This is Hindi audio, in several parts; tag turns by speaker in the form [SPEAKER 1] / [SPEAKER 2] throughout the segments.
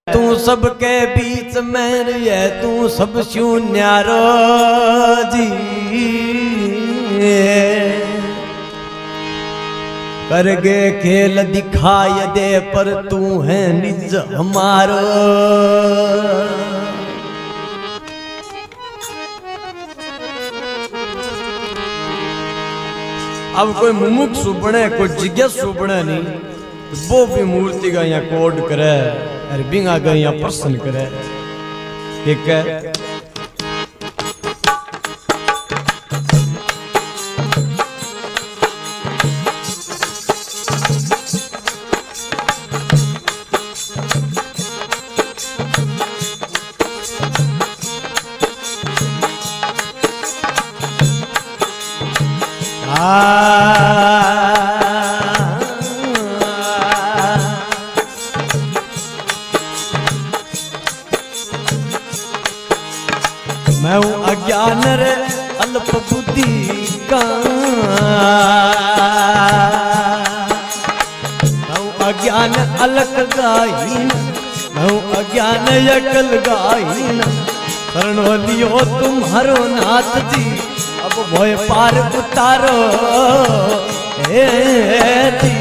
[SPEAKER 1] तू सबके बीच में रहे तू सब शून्यारो जी करगे खेल दिखाई दे पर तू है निज हमारो। अब कोई मुमुक्षु बने कोई जिज्ञासु बने नहीं वो भी मूर्ति का यहाँ कोड करे और बिंगा का यहाँ प्रश्न करे ठीक है। मैं हूँ अज्ञान रे अल्प बुद्धि का, मैं हूँ अज्ञान अलग गाहीन, मैं हूँ अज्ञान यकल गाहीन। शरण लियो तुम्हारो नाथ जी अब भोय पार उतारो हे जी।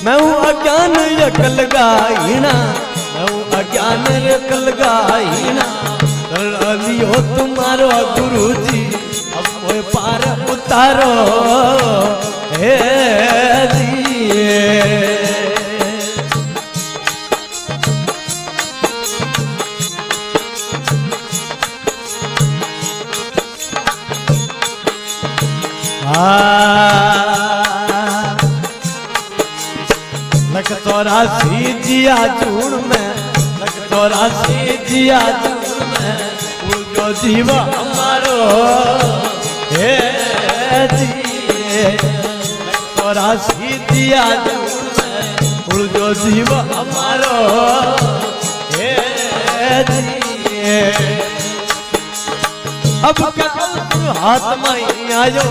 [SPEAKER 1] मैं हूँ अज्ञान यकल गाहीना, मैं हूँ अज्ञान यकल गाहीना। लियो तुम्हारो गुरु जी अब कोई पार उतारो हे जी। लख 84 जिया जून में, लख 84 जिया जून में जो जीव हमारो हे जी। 84 दिया जून जो जीव हमारो हे जी। अब क्या अवसर हाथ में आयो,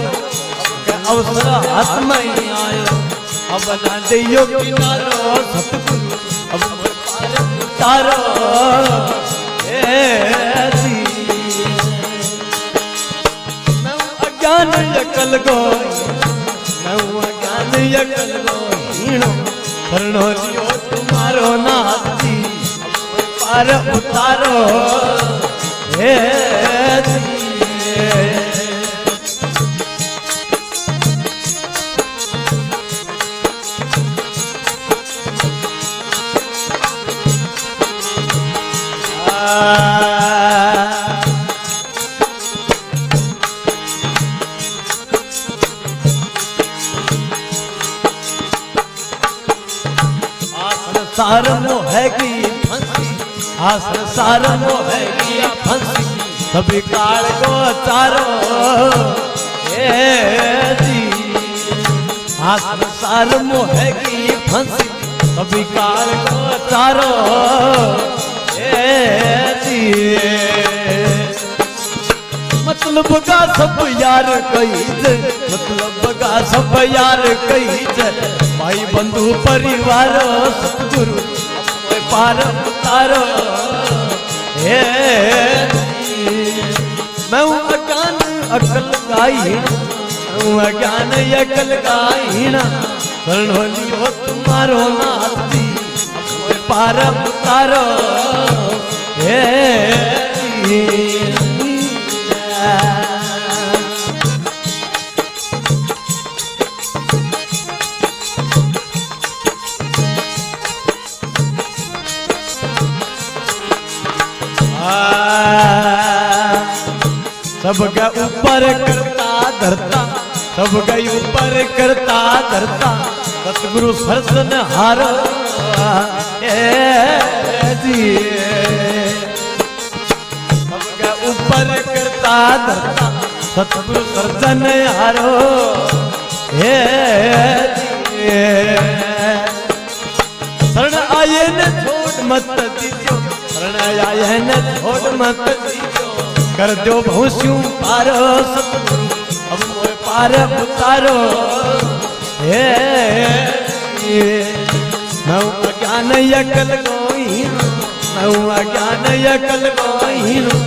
[SPEAKER 1] अब क्या अवसर हाथ में आयो। अब ना दियो किनारो सतगुरु अब तारो हे जी। ज्ञान यकल गोई, मैं हूँ ज्ञान यकल गोईनो। शरण लियो तुम्हारो नाथ जी पार उतारो हे जी। संसार मोहगी फंसी, हाँ संसार मोहगी फंसी सभी काल को चारो हे जी। हाँ संसार मोहगी फंसी सभी काल को चारो हे जी। मतलब का सब यार कही जे, मतलब का सब यार कही जे। भाई बंधु परिवार सतगुरु पार उतारो हे जी। मैं हूँ अज्ञान अकल गाहीन, मैं हूँ अज्ञान अकल गाहीन। शरण लियो तुम्हारो नाथ जी पार उतारो हे जी। सबका ऊपर करता धरता, सबका ऊपर करता धरता सतगुरु सरसन हारो जी। सबका ऊपर करता धरता सतगुरु सरसन हारो हे जी। शरण आये न छोड़ मत दीजियो, शरण आये न छोड़ मत दीजियो। कर दो भूस्यूं पार सतगुरु अब मोय पार उतारो हे। मैं अज्ञान यकल गोई हीणो मैं अज्ञान अकल हीणो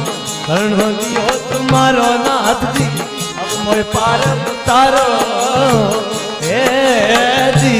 [SPEAKER 1] शरणो दियो तुम्हारो नाथ जी अब मोय पार उतारो हे जी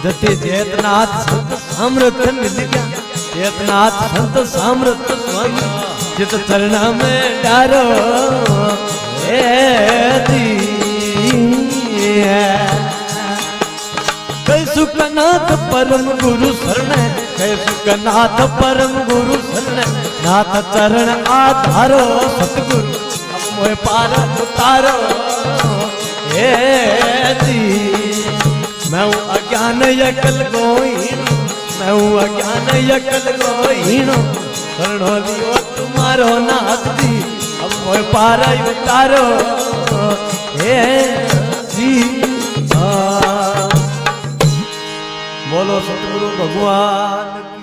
[SPEAKER 1] जति जेतनाथ संत सामर्थ मिल गया जेतनाथ संत सामर्थ स्वामी जित चरणा में डारो सुखनाथ परम गुरु शरण सुखनाथ परम गुरु शरण नाथ चरण आधारो सतगुरु अब मोय पार उतारो हे जी मैं हूँ अज्ञान अकल गोहीनो मैं हूँ अज्ञान अकल गोहीनो शरणो दियो तुम्हारो नाथ जी अब मोय पार उतारो हे जी बोलो सतगुरु भगवान